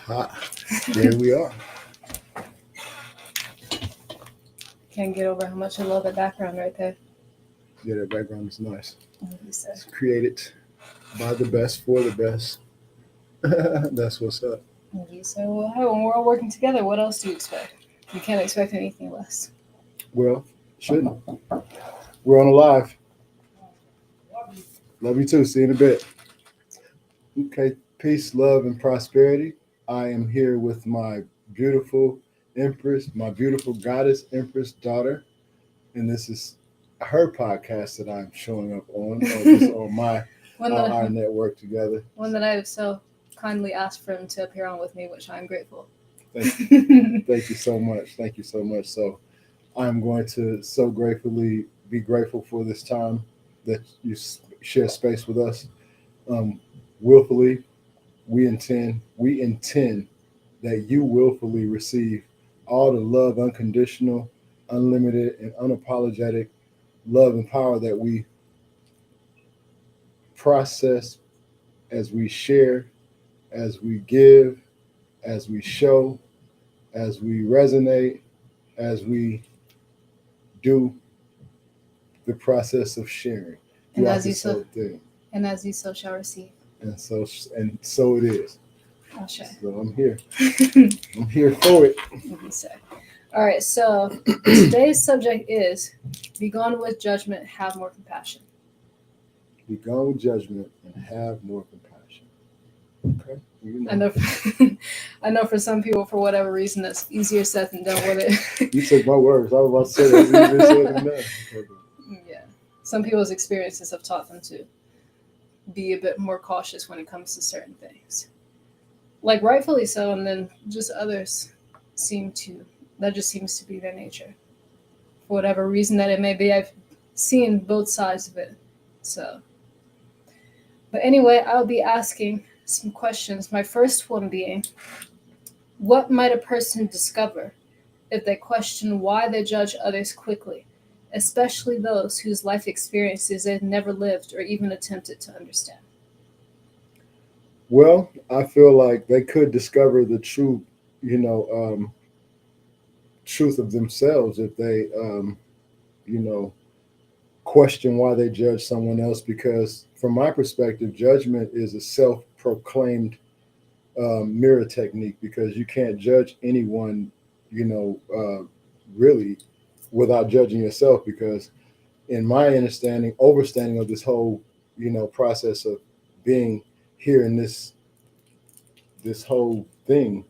There we are. Can't get over how much I love that background right there. Yeah, that background is nice. You said. It's created by the best for the best. That's what's up. You said, well, hey, when we're all working together, what else do you expect? You can't expect anything less. Well, shouldn't. We're on a live. Love you too. See you in a bit. Okay. Peace, love, and prosperity. I am here with my beautiful Empress, my beautiful goddess Empress daughter, and this is her podcast that I'm showing up on, or just on my our network together. One that I have so kindly asked for him to appear on with me, which I'm grateful. Thank you. Thank you so much. Thank you so much. So I'm going to so gratefully be grateful for this time that you share space with us. Willfully, we intend that you willfully receive all the love, unconditional, unlimited, and unapologetic love and power that we process as we share, as we give, as we show, as we resonate, as we do the process of sharing And throughout as you this whole so, thing. and as you so shall receive. And so it is. Ashe. So I'm here. I'm here for it. You say. All right, so today's subject is Begone with Judgment, Have More Compassion. Begone with judgment and have more compassion. Okay. I know for some people, for whatever reason, that's easier said than done with it. You took my words. I was about to say that's easier said than done. Yeah. Some people's experiences have taught them to be a bit more cautious when it comes to certain things. Like rightfully so, and then just others that just seems to be their nature. For whatever reason that it may be, I've seen both sides of it. So, but anyway, I'll be asking some questions. My first one being, what might a person discover if they question why they judge others quickly, especially those whose life experiences they've never lived or even attempted to understand? Well, I feel like they could discover the true, truth of themselves if they, you know, question why they judge someone else. Because from my perspective, judgment is a self-proclaimed mirror technique, because you can't judge anyone, really, without judging yourself. Because in my overstanding of this whole, process of being here in this whole thing,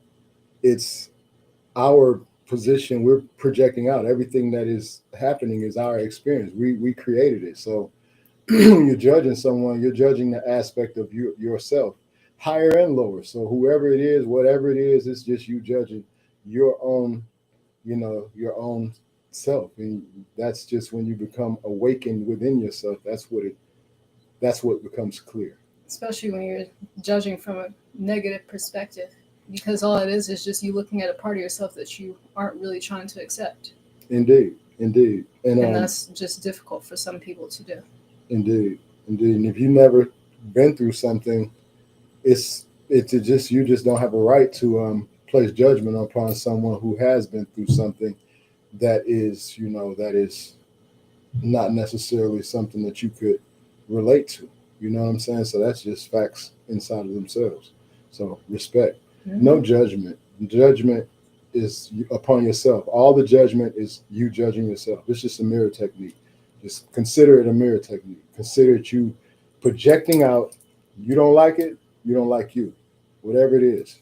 it's our position. We're projecting out everything that is happening is our experience. We created it. So when you're judging someone, you're judging the aspect of yourself, higher and lower. So whoever it is, whatever it is, it's just you judging your own, your own self. And that's just when you become awakened within yourself. That's what becomes clear. Especially when you're judging from a negative perspective, because all it is just you looking at a part of yourself that you aren't really trying to accept. Indeed. And that's just difficult for some people to do. Indeed. And if you never been through something, it's just you just don't have a right to place judgment upon someone who has been through something that is not necessarily something that you could relate to. You know what I'm saying? So that's just facts inside of themselves. So respect. Mm-hmm. No judgment. Judgment is upon yourself. All the judgment is you judging yourself. It's just a mirror technique. Just consider it a mirror technique. Consider it you projecting out. You don't like it, you don't like you. Whatever it is.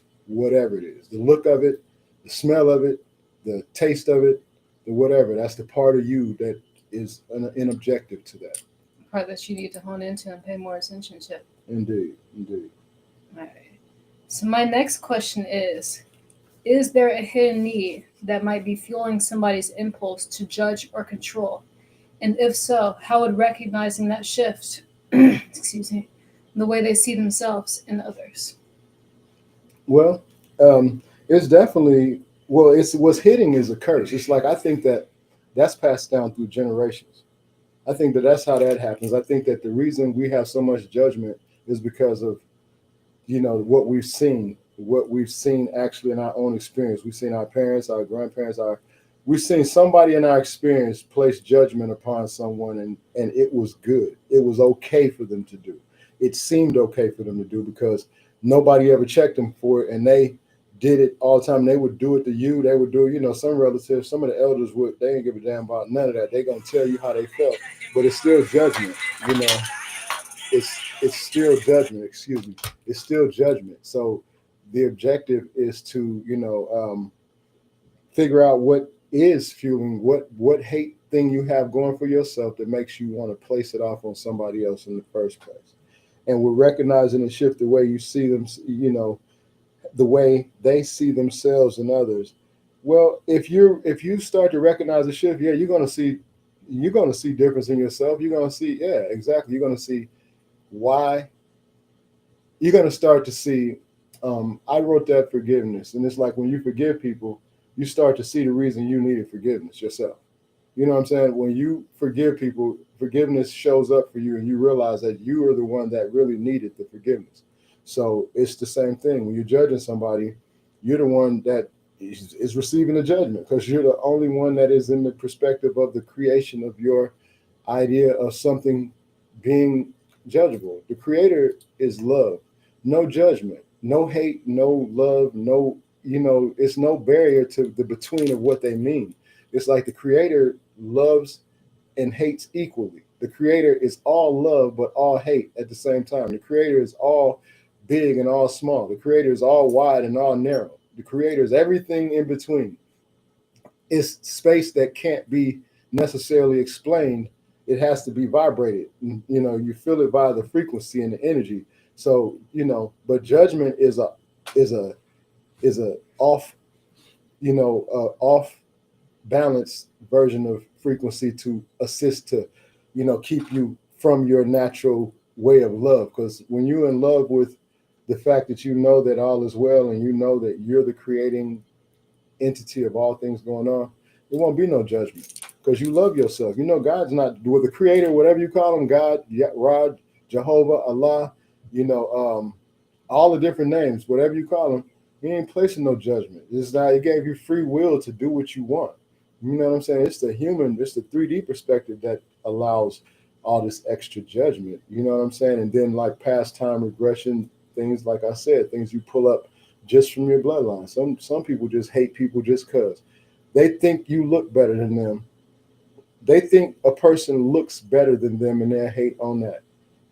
The look of it, the smell of it, the taste of it, the whatever. That's the part of you that is an objective to that. Part that you need to hone into and pay more attention to. Indeed. All right. So my next question is there a hidden need that might be fueling somebody's impulse to judge or control? And if so, how would recognizing that shift, excuse me, the way they see themselves and others? Well, it's definitely, it's what's hitting is a curse. It's like, I think that's passed down through generations. I think that's how that happens. I think that the reason we have so much judgment is because of, what we've seen what we've seen actually in our own experience. We've seen our parents, our grandparents, we've seen somebody in our experience place judgment upon someone, and it was good. It was okay for them to do. It seemed okay for them to do because nobody ever checked them for it, and they did it all the time. They would do it to you. They would do it, some relatives, some of the elders would, they didn't give a damn about none of that. They gonna tell you how they felt, but it's still judgment, you know. It's still judgment, excuse me. It's still judgment. So the objective is to, figure out what is fueling what hate thing you have going for yourself that makes you want to place it off on somebody else in the first place. And we're recognizing and shift the way you see them, the way they see themselves and others. Well, if you start to recognize the shift, yeah, you're gonna see difference in yourself. You're gonna see, yeah, exactly. You're gonna see why. You're gonna start to see. I wrote that forgiveness, and it's like when you forgive people, you start to see the reason you needed forgiveness yourself. You know what I'm saying? When you forgive people, forgiveness shows up for you, and you realize that you are the one that really needed the forgiveness. So it's the same thing. When you're judging somebody, you're the one that is receiving the judgment because you're the only one that is in the perspective of the creation of your idea of something being judgeable. The creator is love, no judgment, no hate, no love, no, it's no barrier to the between of what they mean. It's like the creator loves and hates equally. The creator is all love but all hate at the same time. The creator is all big and all small. The creator is all wide and all narrow. The creator is everything in between. It's space that can't be necessarily explained. It has to be vibrated. You feel it via the frequency and the energy. So, but judgment is a is a off, off balance version of frequency to assist to, keep you from your natural way of love. Because when you're in love with the fact that you know that all is well and you know that you're the creating entity of all things going on, there won't be no judgment because you love yourself. God's not with the creator, whatever you call him, God, Rod, Jehovah, Allah, all the different names, whatever you call him, he ain't placing no judgment. It's not, he gave you free will to do what you want. You know what I'm saying? It's the 3D perspective that allows all this extra judgment. You know what I'm saying? And then like past time regression, things like I said, things you pull up just from your bloodline. Some people just hate people just because they think you look better than them. They think a person looks better than them and they hate on that.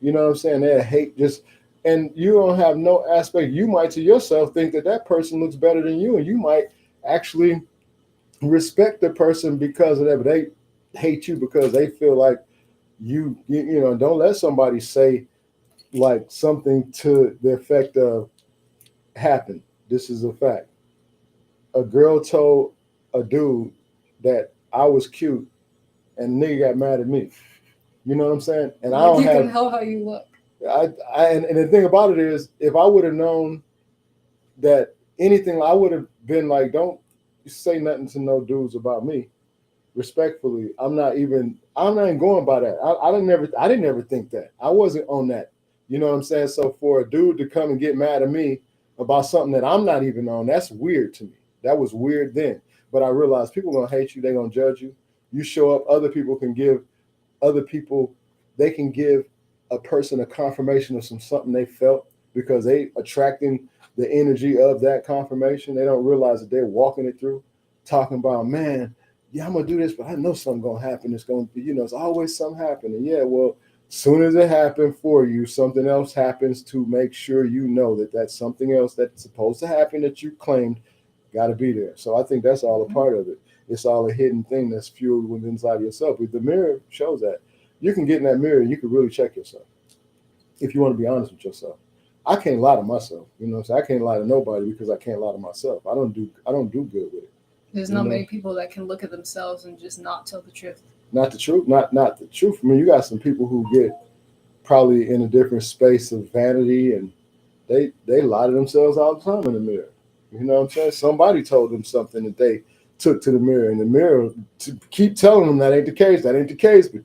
You know what I'm saying? They hate just, and you don't have no aspect. You might to yourself think that that person looks better than you, and you might actually respect the person because of that, but they hate you because they feel like don't let somebody say like something to the effect of happened. This is a fact. A girl told a dude that I was cute and the nigga got mad at me. You know what I'm saying? And I Like don't you can have help how you look. and the thing about it is if I would have known that anything, I would have been like, don't say nothing to no dudes about me. Respectfully, I'm not even going by that. I didn't ever think that. I wasn't on that. You know what I'm saying? So for a dude to come and get mad at me about something that I'm not even on, that's weird to me. That was weird then. But I realized people are gonna hate you, they're gonna judge you. You show up, other people, they can give a person a confirmation of something they felt because they attracting the energy of that confirmation. They don't realize that they're walking it through, talking about, man, yeah, I'm gonna do this, but I know something gonna happen. It's gonna be, it's always something happening. Yeah, well, soon as it happened for you, something else happens to make sure you know that that's something else that's supposed to happen that you claimed got to be there. So I think that's all a part of it. It's all a hidden thing that's fueled within inside yourself. But the mirror shows that. You can get in that mirror and you can really check yourself if you want to be honest with yourself. I can't lie to myself. So I can't lie to nobody because I can't lie to myself. I don't do good with it. There's not many people that can look at themselves and just not tell the truth. Not the truth. Not the truth. I mean, you got some people who get probably in a different space of vanity and they lie to themselves all the time in the mirror. You know what I'm saying? Somebody told them something that they took to the mirror, and the mirror to keep telling them that ain't the case. That ain't the case. But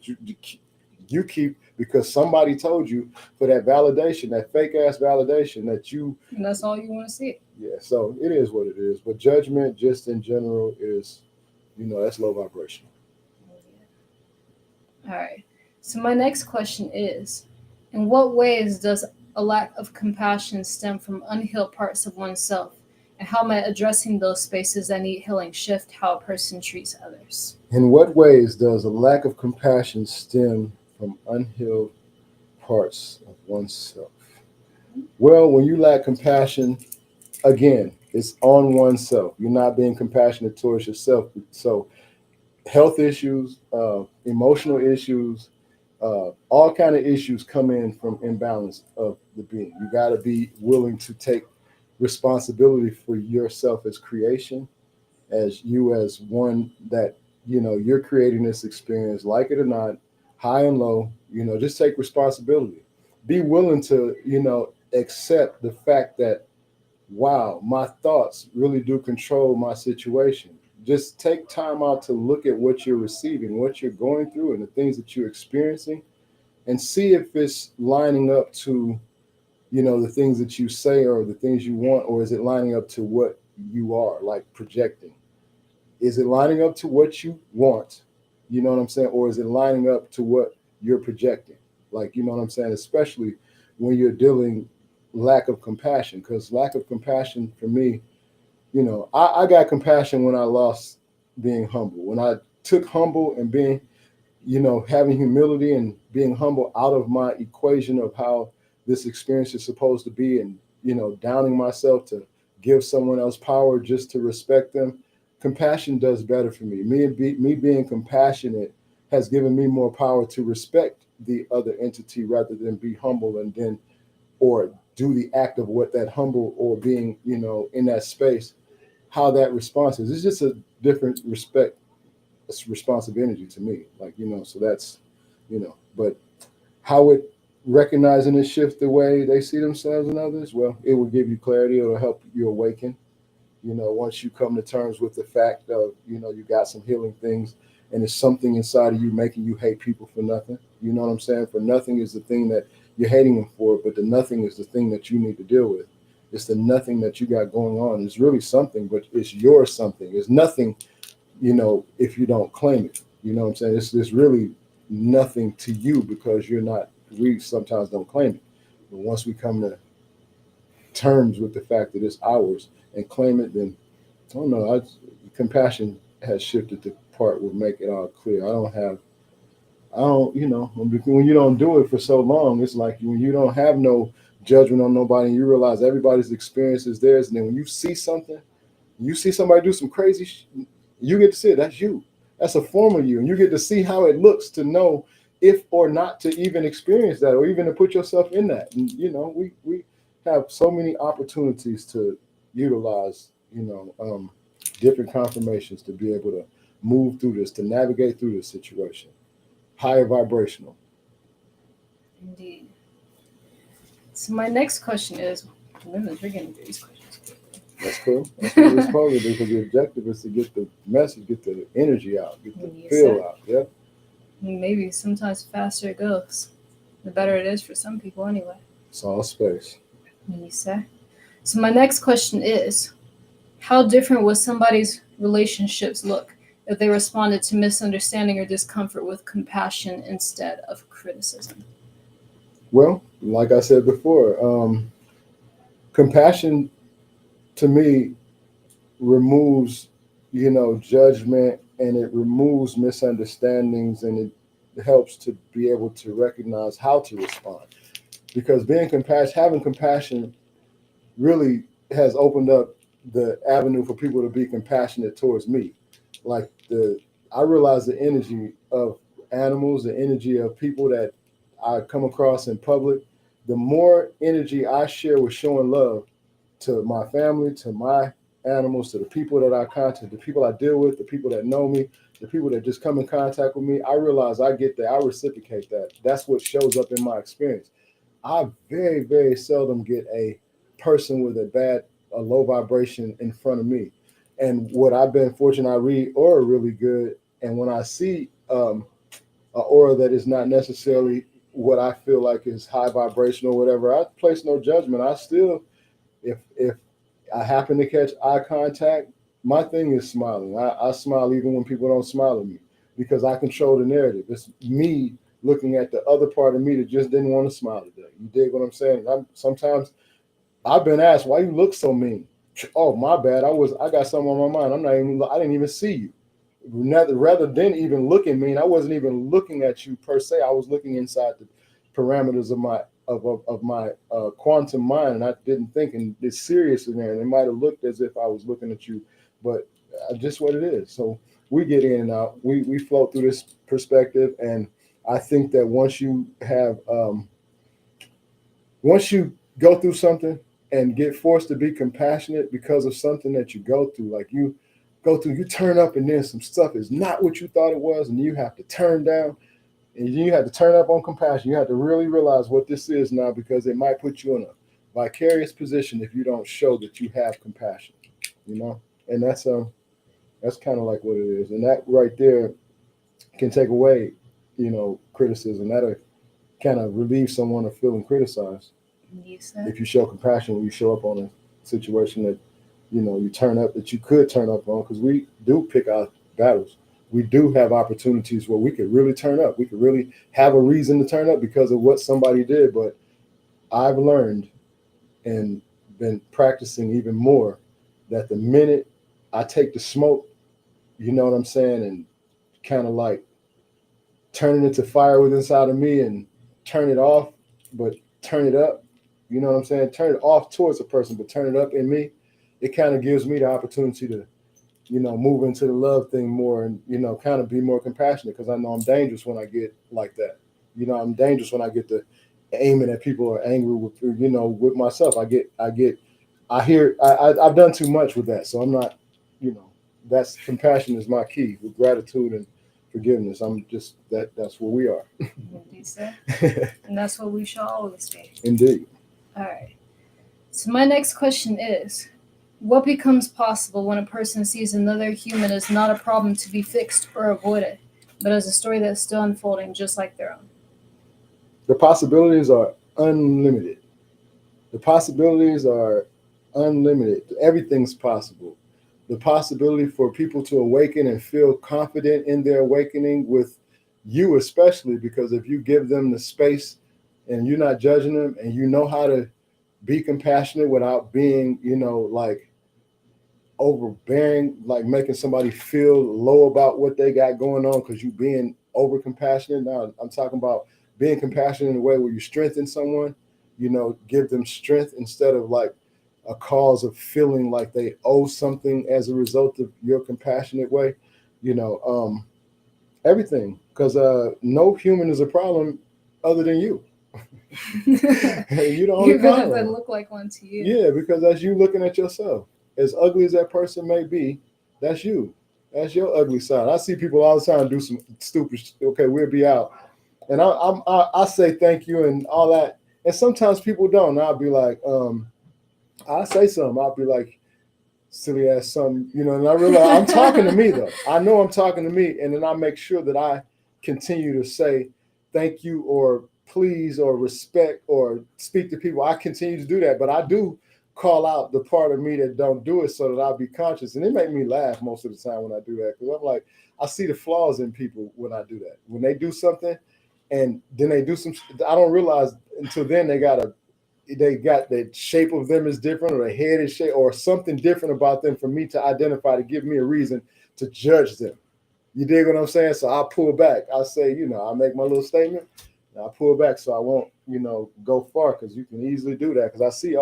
You keep because somebody told you for that validation, that fake ass validation that you. And that's all you want to see. Yeah. So it is what it is. But judgment, just in general, is that's low vibration. All right. So my next question is, in what ways does a lack of compassion stem from unhealed parts of oneself? And how might addressing those spaces that need healing shift how a person treats others? In what ways does a lack of compassion stem from unhealed parts of oneself? Well, when you lack compassion, again, it's on oneself. You're not being compassionate towards yourself. So, health issues, emotional issues, all kind of issues come in from imbalance of the being. You got to be willing to take responsibility for yourself as creation, as you as one that you're creating this experience, like it or not, high and low. Just take responsibility. Be willing to accept the fact that wow, my thoughts really do control my situation. Just take time out to look at what you're receiving, what you're going through, and the things that you're experiencing, and see if it's lining up to, the things that you say or the things you want, or is it lining up to what you are, like projecting? Is it lining up to what you want? You know what I'm saying? Or is it lining up to what you're projecting? Like, you know what I'm saying? Especially when you're dealing lack of compassion, because lack of compassion for me, I got compassion when I lost being humble. When I took humble and being, having humility and being humble out of my equation of how this experience is supposed to be, and, downing myself to give someone else power just to respect them. Compassion does better for me. Me being compassionate has given me more power to respect the other entity rather than be humble and then or do the act of what that humble or being, in that space, how that response is. It's just a different respect, it's responsive energy to me. Like, so that's, but how it recognizing and shift the way they see themselves and others, well, it will give you clarity. It'll help you awaken. Once you come to terms with the fact of, you got some healing things and it's something inside of you making you hate people for nothing. You know what I'm saying? For nothing is the thing that you're hating them for, but the nothing is the thing that you need to deal with. It's the nothing that you got going on. It's really something, but it's your something. It's nothing, if you don't claim it. You know what I'm saying? It's really nothing to you because we sometimes don't claim it. But once we come to terms with the fact that it's ours and claim it, then I don't know. Compassion has shifted the part will make it all clear. I don't, when you don't do it for so long, it's like when you don't have no judgment on nobody and you realize everybody's experience is theirs. And then when you see something, you see somebody do some crazy, you get to see it. That's you. That's a form of you. And you get to see how it looks to know if or not to even experience that or even to put yourself in that. And, we have so many opportunities to utilize, different confirmations to be able to move through this, to navigate through this situation. Higher vibrational. Indeed. So my next question is, women, we're getting through these questions. That's cool. That's what we're supposed to do because the objective is to get the message, get the energy out, get the feel out. Yeah. Maybe sometimes the faster it goes, the better it is for some people anyway. It's all space. You say. So my next question is, how different would somebody's relationships look if they responded to misunderstanding or discomfort with compassion instead of criticism? Well, like I said before, compassion to me removes, judgment, and it removes misunderstandings, and it helps to be able to recognize how to respond. Because having compassion really has opened up the avenue for people to be compassionate towards me. Like I realize the energy of animals, the energy of people that I come across in public. The more energy I share with showing love to my family, to my animals, to the people that I contact, the people I deal with, the people that know me, the people that just come in contact with me, I realize I get that, I reciprocate that. That's what shows up in my experience. I very, very seldom get a person with a low vibration in front of me. And what I've been fortunate, I read aura really good. And when I see an aura that is not necessarily what I feel like is high vibration or whatever, I place no judgment. I still, if I happen to catch eye contact, my thing is smiling. I smile even when people don't smile at me because I control the narrative. It's me looking at the other part of me that just didn't want to smile today. You dig what I'm saying? Sometimes I've been asked, "Why you look so mean?" Oh, my bad. I got something on my mind. I didn't even see you. Rather than even looking mean, I wasn't even looking at you per se. I was looking inside the parameters of my quantum mind, and I didn't think and it's serious in there. And it might have looked as if I was looking at you, but just what it is. So we get in and out. We float through this perspective, and I think that once you go through something and get forced to be compassionate because of something that you go through, like you turn up and then some stuff is not what you thought it was, and you have to turn down and you have to turn up on compassion. You have to really realize what this is now because it might put you in a vicarious position if you don't show that you have compassion, you know? And that's kind of like what it is. And that right there can take away, criticism. That'll kind of relieve someone of feeling criticized You said. if you show compassion when you show up on a situation that you turn up that you could turn up on, because we do pick our battles. We do have opportunities where we could really turn up. We could really have a reason to turn up because of what somebody did. But I've learned and been practicing even more that the minute I take the smoke, you know what I'm saying, and kind of like turn it into fire within inside of me and turn it off, but turn it up. You know what I'm saying? Turn it off towards a person, but turn it up in me. It kind of gives me the opportunity to, move into the love thing more and, kind of be more compassionate because I know I'm dangerous when I get like that. I'm dangerous when I get to aiming at people or angry with myself. I've done too much with that. So I'm not, that's compassion is my key with gratitude and forgiveness. I'm just that's where we are. Indeed, sir. And that's what we shall always be. Indeed. All right. So my next question is, what becomes possible when a person sees another human as not a problem to be fixed or avoided, but as a story that's still unfolding just like their own? The possibilities are unlimited. The possibilities are unlimited. Everything's possible. The possibility for people to awaken and feel confident in their awakening with you, especially because if you give them the space and you're not judging them and you know how to be compassionate without being, like overbearing, like making somebody feel low about what they got going on because you being over compassionate. Now I'm talking about being compassionate in a way where you strengthen someone, give them strength instead of like a cause of feeling like they owe something as a result of your compassionate way, everything. Because no human is a problem other than you. You're the only Even if problem. they look like one to you. Yeah, because that's you looking at yourself. As ugly as that person may be, that's you. That's your ugly side. I see people all the time do some stupid. Okay, we'll be out, and I say thank you and all that, and sometimes people don't. And I'll be like, I say something. I'll be like, silly ass something, and I realize I'm talking to me though. I know I'm talking to me, and then I make sure that I continue to say thank you or please or respect or speak to people. I continue to do that, but I do call out the part of me that don't do it so that I'll be conscious. And it make me laugh most of the time when I do that because I'm like, I see the flaws in people when I do that. When they do something and then they do some, I don't realize until then they got the shape of them is different or the head is shape or something different about them for me to identify to give me a reason to judge them. You dig what I'm saying? So I pull back. I say, I make my little statement. And I pull back so I won't, go far because you can easily do that. Because I see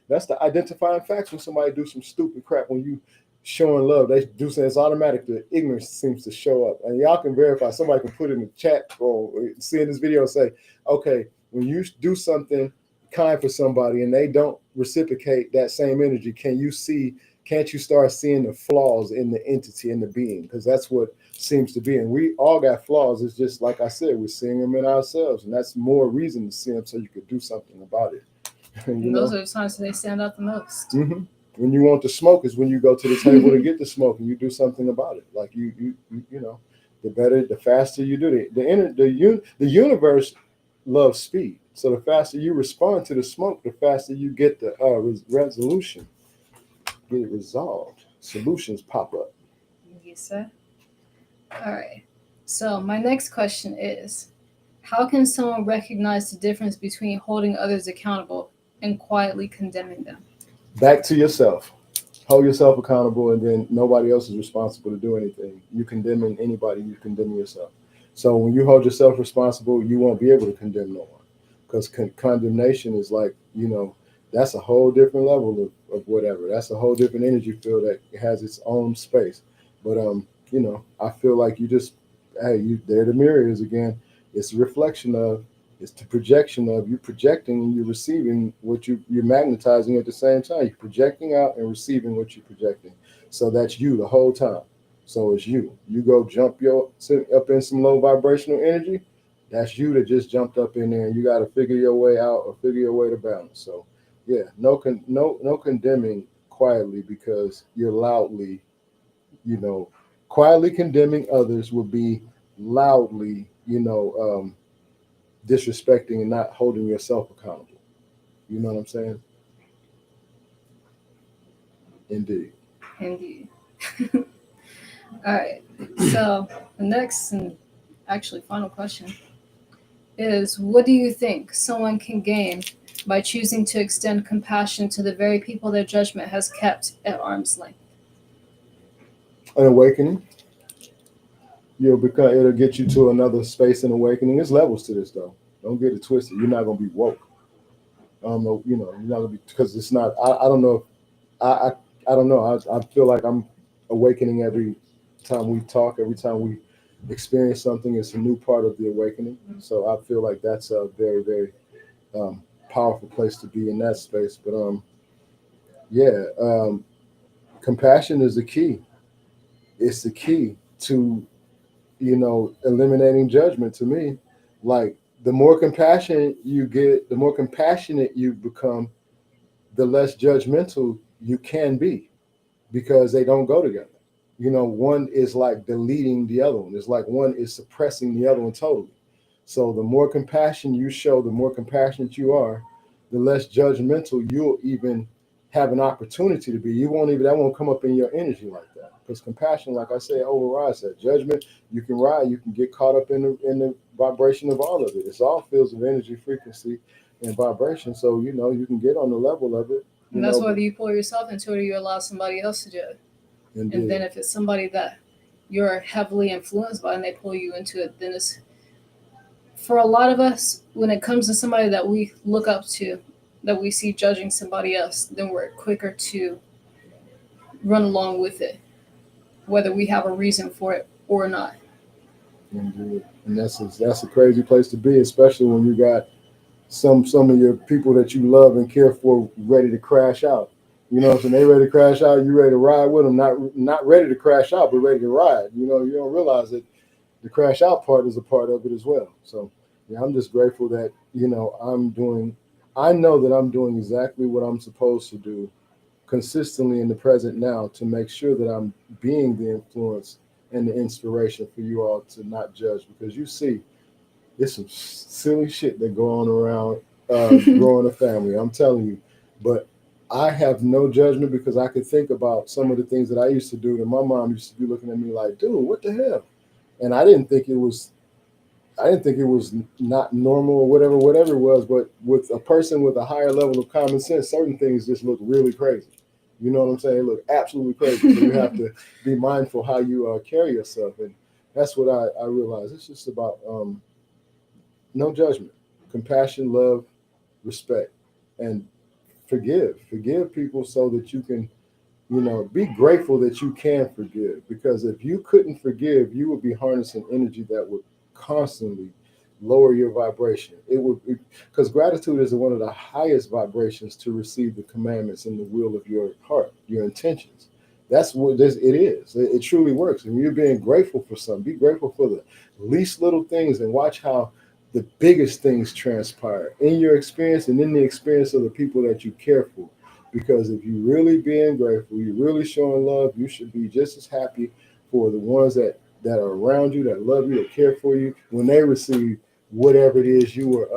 that's the identifying facts when somebody do some stupid crap. When you showing love, they do something. It's automatic. The ignorance seems to show up, and y'all can verify. Somebody can put it in the chat or see in this video and say, okay, when you do something kind for somebody and they don't reciprocate that same energy, can't you start seeing the flaws in the entity, in the being? Because that's what seems to be. And we all got flaws. It's just like I said, we're seeing them in ourselves. And that's more reason to see them so you could do something about it. And those are the times they stand out the most. Mm-hmm. When you want the smoke is when you go to the table to get the smoke and you do something about it. Like you know, the better, the faster you do it. The universe loves speed. So the faster you respond to the smoke, the faster you get the resolution, get it resolved. Solutions pop up. Yes, sir. All right. So my next question is, how can someone recognize the difference between holding others accountable and quietly condemning them? Back to yourself. Hold yourself accountable, and then nobody else is responsible to do anything. You condemning anybody, you condemning yourself. So when you hold yourself responsible, you won't be able to condemn no one, because condemnation is like, that's a whole different level of whatever. That's a whole different energy field that has its own space. But I feel like you just, hey, you there the mirror is again. It's a reflection of, it's the projection of you projecting and you're receiving what you're magnetizing at the same time. You're projecting out and receiving what you're projecting. So that's you the whole time. So it's you. You go jump sit up in some low vibrational energy. That's you that just jumped up in there, and you got to figure your way out or figure your way to balance. So yeah, no condemning quietly, because you're loudly, you know, quietly condemning others will be loudly, disrespecting and not holding yourself accountable. You know what I'm saying? Indeed. Indeed. All right. So the next and actually final question is, what do you think someone can gain by choosing to extend compassion to the very people their judgment has kept at arm's length? An awakening. It'll get you to another space in awakening. There's levels to this though. Don't get it twisted. You're not gonna be woke. You're not gonna be, because it's not. I don't know. I, I I don't know. I feel like I'm awakening every time we talk. Every time we experience something, it's a new part of the awakening. So I feel like that's a very very um, powerful place to be in that space. But yeah, compassion is the key. It's the key to eliminating judgment to me. Like, the more compassion you get, the more compassionate you become, the less judgmental you can be, because they don't go together. One is like deleting the other one. It's like one is suppressing the other one totally. So the more compassion you show, the more compassionate you are, the less judgmental you'll even have an opportunity to be. You won't even that won't come up in your energy like that. Because compassion, like I said, overrides that. Judgment, you can ride, you can get caught up in the vibration of all of it. It's all fields of energy, frequency, and vibration. So you can get on the level of it. And that's whether you pull yourself into it or you allow somebody else to do it. Indeed. And then if it's somebody that you're heavily influenced by and they pull you into it, then it's, for a lot of us, when it comes to somebody that we look up to, that we see judging somebody else, then we're quicker to run along with it, whether we have a reason for it or not. Indeed. And that's a crazy place to be, especially when you got some of your people that you love and care for ready to crash out. You know what I'm saying? They ready to crash out, you ready to ride with them, not ready to crash out, but ready to ride. You don't realize that the crash out part is a part of it as well. So yeah, I'm just grateful that, I know that I'm doing exactly what I'm supposed to do consistently in the present now, to make sure that I'm being the influence and the inspiration for you all to not judge, because you see, it's some silly shit that go on around growing a family. I'm telling you, but I have no judgment, because I could think about some of the things that I used to do, and my mom used to be looking at me like, "Dude, what the hell?" And I didn't think it was not normal or whatever it was. But with a person with a higher level of common sense, certain things just look really crazy. You know what I'm saying? They look absolutely crazy. So you have to be mindful how you carry yourself, and that's what I realize. It's just about no judgment, compassion, love, respect, and forgive people, so that you can, be grateful that you can forgive. Because if you couldn't forgive, you would be harnessing energy that would constantly lower your vibration. It would, because gratitude is one of the highest vibrations to receive the commandments and the will of your heart, your intentions. That's what it is. It truly works. And you're being grateful for something. Be grateful for the least little things, and watch how the biggest things transpire in your experience and in the experience of the people that you care for. Because if you really being grateful, you're really showing love, you should be just as happy for the ones that that are around you, that love you, that care for you, when they receive whatever it is you were,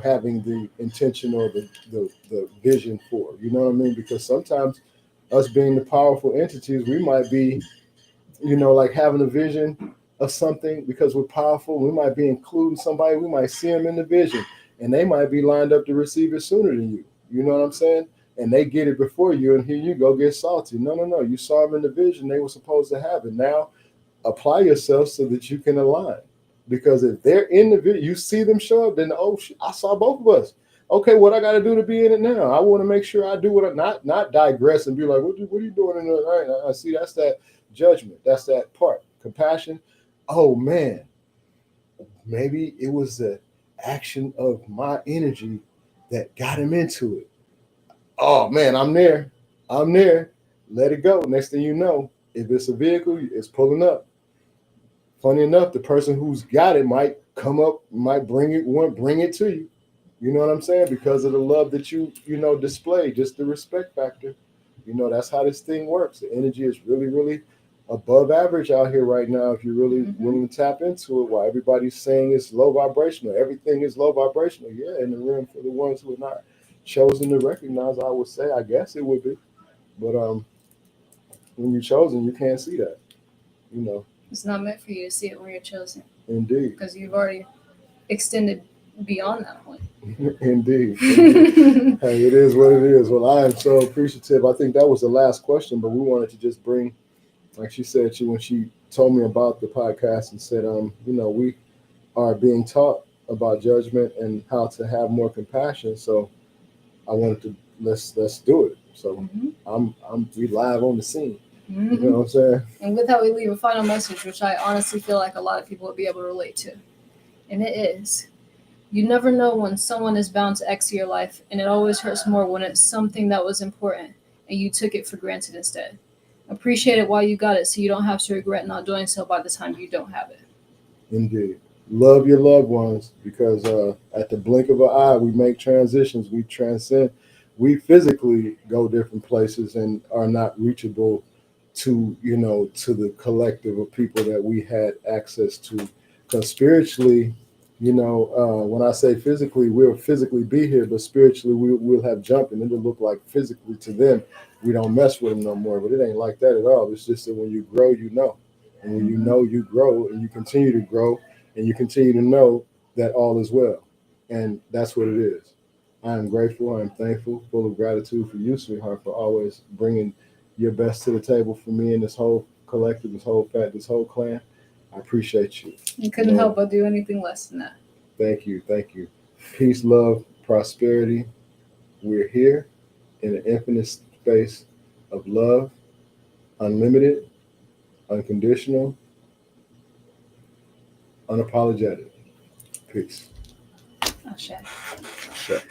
having the intention or the vision for. You know what I mean? Because sometimes us being the powerful entities, we might be, like having a vision of something because we're powerful. We might be including somebody. We might see them in the vision, and they might be lined up to receive it sooner than you. You know what I'm saying? And they get it before you, and here you go get salty. No, no, no. You saw them in the vision. They were supposed to have it. Now apply yourself so that you can align. Because if they're in the video, you see them show up, then oh, I saw both of us. Okay, what I got to do to be in it now? I want to make sure I do what I not digress and be like, what are you doing in there? All right, I see that's that judgment. That's that part. Compassion. Oh man, maybe it was the action of my energy that got him into it. Oh man, I'm there. I'm there. Let it go. Next thing you know, if it's a vehicle, it's pulling up. Funny enough, the person who's got it might come up, might bring it to you. You know what I'm saying? Because of the love that you display, just the respect factor. That's how this thing works. The energy is really, really above average out here right now. If you're really willing to tap into it, while everybody's saying it's low vibrational, everything is low vibrational. Yeah, in the room for the ones who are not chosen to recognize, I would say, I guess it would be. But when you're chosen, you can't see that. You know. It's not meant for you to see it when you're chosen. Indeed. Because you've already extended beyond that point. Indeed. Hey, it is what it is. Well, I am so appreciative. I think that was the last question, but we wanted to just bring, like she said, when she told me about the podcast and said, we are being taught about judgment and how to have more compassion. So I wanted to let's do it. So we live on the scene. You know what I'm saying? And with that, we leave a final message, which I honestly feel like a lot of people would be able to relate to. And it is, you never know when someone is bound to exit your life, and it always hurts more when it's something that was important and you took it for granted instead. Appreciate it while you got it so you don't have to regret not doing so by the time you don't have it. Indeed. Love your loved ones because at the blink of an eye, we make transitions, we transcend, we physically go different places and are not reachable to the collective of people that we had access to. Because spiritually, when I say physically, we'll physically be here, but spiritually we'll have jumped and it'll look like physically to them we don't mess with them no more. But it ain't like that at all. It's just that when you grow, you know. And when you know, you grow and you continue to grow and you continue to know that all is well. And that's what it is. I am grateful. I am thankful, full of gratitude for you, sweetheart, for always bringing your best to the table for me and this whole collective, this whole clan. I appreciate you. You couldn't help but do anything less than that. Thank you. Thank you. Peace, love, prosperity. We're here in an infinite space of love, unlimited, unconditional, unapologetic. Peace. Ashe. Ashe.